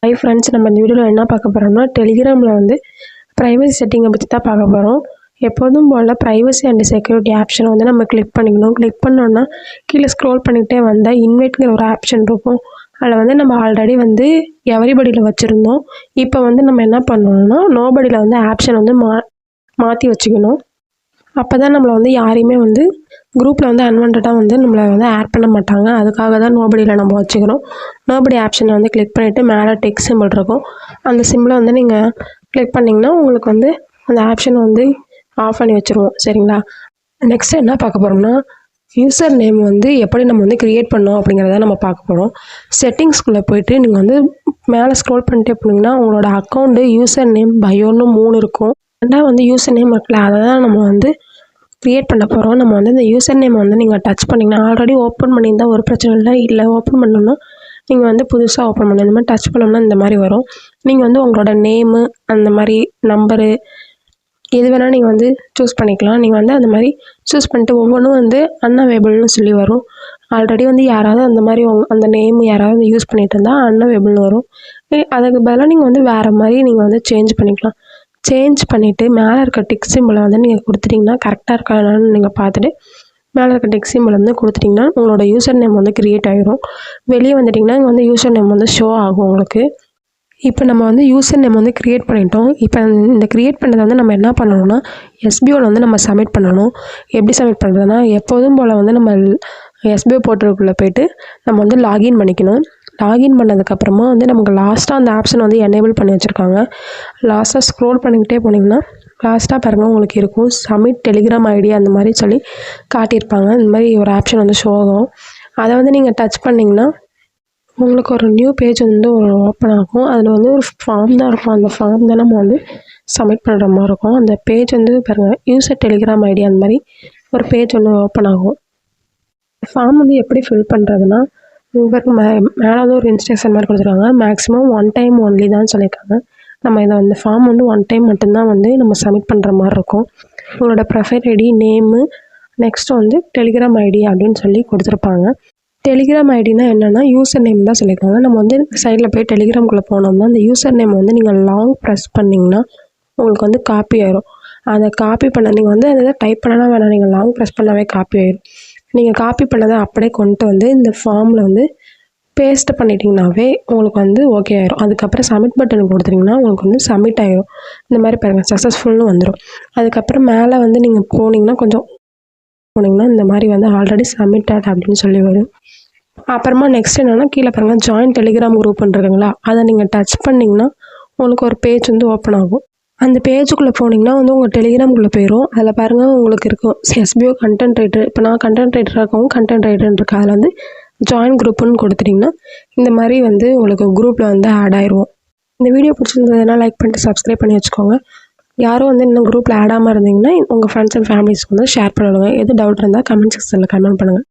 Hi friends, நம்ம இந்த வீடியோவில் என்ன பார்க்க போகிறோம்னா டெலிகிராமில் வந்து ப்ரைவசி செட்டிங்கை பற்றி தான் பார்க்க போகிறோம். எப்போதும் போல் ப்ரைவசி அண்ட் செக்யூரிட்டி ஆப்ஷனை வந்து நம்ம கிளிக் பண்ணிக்கணும். கிளிக் பண்ணோன்னா கீழே ஸ்க்ரோல் பண்ணிக்கிட்டே வந்தால் இன்வைட்ங்கிற ஒரு ஆப்ஷன் இருக்கும். அதில் வந்து நம்ம ஆல்ரெடி வந்து எவரிபடியில் வச்சுருந்தோம். இப்போ வந்து நம்ம என்ன பண்ணணும்னா நோபடியில் வந்து ஆப்ஷன் வந்து மாற்றி வச்சுக்கணும். அப்போ தான் நம்மளை வந்து யாரையுமே வந்து குரூப்பில் வந்து அன்வான்டாக வந்து நம்மளை வந்து ஆட் பண்ண மாட்டாங்க. அதுக்காக தான் நோபடியில் நம்ம வச்சுக்கிறோம். நோபடி ஆப்ஷனை வந்து கிளிக் பண்ணிவிட்டு மேலே டெக் சிம்பிள் இருக்கும். அந்த சிம்பிளை வந்து நீங்கள் கிளிக் பண்ணிங்கன்னா உங்களுக்கு வந்து அந்த ஆப்ஷனை வந்து ஆஃப் பண்ணி வச்சுருவோம். சரிங்களா? நெக்ஸ்ட்டு என்ன பார்க்க போகிறோம்னா யூசர் நேம் வந்து எப்படி நம்ம வந்து க்ரியேட் பண்ணோம் அப்படிங்கிறத நம்ம பார்க்க போகிறோம். செட்டிங்ஸ்குள்ளே போய்ட்டு நீங்கள் வந்து மேலே ஸ்க்ரோல் பண்ணிட்டே போனீங்கன்னா உங்களோட அக்கௌண்ட்டு யூசர் நேம் பயோன்னு 3 இருக்கும். ரெண்டாவது வந்து யூசர் நேம் இருக்குல்ல, அதை தான் நம்ம வந்து க்ரியேட் பண்ண போகிறோம். நம்ம வந்து இந்த யூசர் நேம் வந்து நீங்கள் டச் பண்ணிங்கன்னா ஆல்ரெடி ஓப்பன் பண்ணியிருந்தால் ஒரு பிரச்சனை இல்லை ஓப்பன் பண்ணணும்னா நீங்கள் வந்து புதுசாக ஓப்பன் பண்ணணும். இந்த மாதிரி டச் பண்ணோம்னா இந்த மாதிரி வரும். நீங்கள் வந்து உங்களோட நேமு அந்த மாதிரி நம்பரு எது வேணால் நீங்கள் வந்து சூஸ் பண்ணிக்கலாம். நீங்கள் வந்து அந்த மாதிரி சூஸ் பண்ணிட்டு ஒவ்வொன்றும் வந்து அன்அவைலபிள்னு சொல்லி வரும். ஆல்ரெடி வந்து யாராவது அந்த மாதிரி அந்த நேம் யாராவது யூஸ் பண்ணிகிட்டு இருந்தால் அன்அவைலபிள்னு வரும். அதுக்கு பதிலாக நீங்கள் வந்து வேறு மாதிரி நீங்கள் வந்து சேஞ்ச் பண்ணிக்கலாம். சேஞ்ச் பண்ணிவிட்டு மேலே இருக்க டிக் சிம்பிளை வந்து நீங்கள் கொடுத்துட்டிங்கன்னா கரெக்டாக இருக்கான்னு நீங்கள் பார்த்துட்டு மேலே இருக்க டிக் சிம்பிள் வந்து கொடுத்துட்டிங்கன்னா உங்களோட யூசர் நேம் வந்து க்ரியேட் ஆகிரும். வெளியே வந்துட்டிங்கன்னா இங்கே வந்து யூசர் நேம் வந்து ஷோ ஆகும் உங்களுக்கு. இப்போ நம்ம வந்து யூசர் நேம் வந்து க்ரியேட் பண்ணிட்டோம். இப்போ இந்த க்ரியேட் பண்ணதை வந்து நம்ம என்ன பண்ணணும்னா எஸ்பிஓவில் வந்து நம்ம சப்மிட் பண்ணணும். எப்படி சப்மிட் பண்ணுறதுனா எப்போதும் போல் வந்து நம்ம எஸ்பிஓ போர்ட்டலுக்குள்ளே போய்ட்டு நம்ம வந்து லாகின் பண்ணிக்கணும். லாகின் பண்ணதுக்கப்புறமா வந்து நமக்கு லாஸ்ட்டாக அந்த ஆப்ஷன் வந்து எனேபிள் பண்ணி வச்சுருக்காங்க. லாஸ்ட்டாக ஸ்க்ரோல் பண்ணிக்கிட்டே போனீங்கன்னா லாஸ்ட்டாக பாருங்கள் உங்களுக்கு இருக்கும் சப்மிட் டெலிகிராம் ஐடி அந்த மாதிரி சொல்லி காட்டியிருப்பாங்க. இந்த மாதிரி ஒரு ஆப்ஷன் வந்து ஷோ ஆகும். அதை வந்து நீங்கள் டச் பண்ணிங்கன்னா உங்களுக்கு ஒரு நியூ பேஜ் வந்து ஒரு ஓப்பன் ஆகும். அதில் வந்து ஒரு ஃபார்ம் தான் இருக்கும். அந்த ஃபார்ம் தான் நம்ம வந்து சப்மிட் பண்ணுற மாதிரி இருக்கும். அந்த பேஜ் வந்து பாருங்கள் யூசர் டெலிகிராம் ஐடி அந்த மாதிரி ஒரு பேஜ் ஒன்று ஓப்பன் ஆகும். ஃபார்ம் வந்து எப்படி ஃபில் பண்ணுறதுனா உங்களுக்கு மேலே வந்து ஒரு இன்ஸ்ட்ரக்ஷன் மாதிரி கொடுத்துருக்காங்க. மேக்ஸிமம் 1 டைம் ஒன்லி தான் சொல்லியிருக்காங்க. நம்ம இதை வந்து ஃபார்ம் வந்து 1 டைம் மட்டும்தான் வந்து நம்ம சப்மிட் பண்ணுற மாதிரி இருக்கும். உங்களோட ப்ரொஃபைல் ஐடி நேமு நெக்ஸ்ட்டு வந்து டெலிகிராம் ஐடி அப்படின்னு சொல்லி கொடுத்துருப்பாங்க. டெலிகிராம் ஐடினா என்னென்னா யூசர் நேம் தான் சொல்லியிருக்காங்க. நம்ம வந்து சைடில் போய் டெலிகிராம்குள்ளே போனோம்னா அந்த யூசர் நேம் வந்து நீங்கள் லாங் ப்ரெஸ் பண்ணிங்கன்னா உங்களுக்கு வந்து காப்பி ஆயிரும். அதை காப்பி பண்ண நீங்கள் வந்து அதை டைப் பண்ணலாம் வேணாம், நீங்கள் லாங் ப்ரெஸ் பண்ணாவே காப்பி ஆயிரும். நீங்கள் காப்பி பண்ணதை அப்படியே கொண்டு வந்து இந்த ஃபார்மில் வந்து பேஸ்ட் பண்ணிட்டீங்கன்னாவே உங்களுக்கு வந்து ஓகே ஆயிரும். அதுக்கப்புறம் சப்மிட் பட்டன் கொடுத்துட்டிங்கன்னா உங்களுக்கு வந்து சப்மிட் ஆயிரும். இந்த மாதிரி பாருங்கள் சக்ஸஸ்ஃபுல்னு வந்துடும். அதுக்கப்புறம் மேலே வந்து நீங்கள் போனீங்கன்னா இந்த மாதிரி வந்து ஆல்ரெடி சப்மிட்டட் அப்படின்னு சொல்லி வரும். அப்புறமா நெக்ஸ்ட் என்னென்னா கீழே பாருங்கள் ஜாயின் டெலிகிராம் குரூப்னு இருக்குங்களா, அதை நீங்கள் டச் பண்ணிங்கன்னா உங்களுக்கு ஒரு பேஜ் வந்து ஓப்பன் ஆகும். அந்த பேஜுக்குள்ளே போனீங்கன்னா வந்து உங்கள் டெலிகிராம்குள்ளே போயிடும். அதில் பாருங்கள் உங்களுக்கு இருக்கும் எஸ்பிஓ கண்டென்ட் ரைட்டர். இப்போ நான் கண்டென்ட் ரைட்டராக இருக்கவும் கண்டென்ட் ரைட்டர்னு இருக்குது. அதில் வந்து ஜாயின் குரூப்புன்னு கொடுத்துட்டிங்கன்னா இந்த மாதிரி வந்து உங்களுக்கு குரூப்பில் வந்து ஆட் ஆயிடுவோம். இந்த வீடியோ பிடிச்சிருந்ததுனா லைக் பண்ணிட்டு சப்ஸ்கிரைப் பண்ணி வச்சுக்கோங்க. யாரும் வந்து இன்னும் குரூப்பில் ஆடாமல் இருந்தீங்கன்னா உங்கள் ஃப்ரெண்ட்ஸ் அண்ட் ஃபேமிலிஸ்க்கு வந்து ஷேர் பண்ணிவிடுங்க. எது டவுட் இருந்தால் கமெண்ட் செக்ஷனில் கமெண்ட் பண்ணுங்கள்.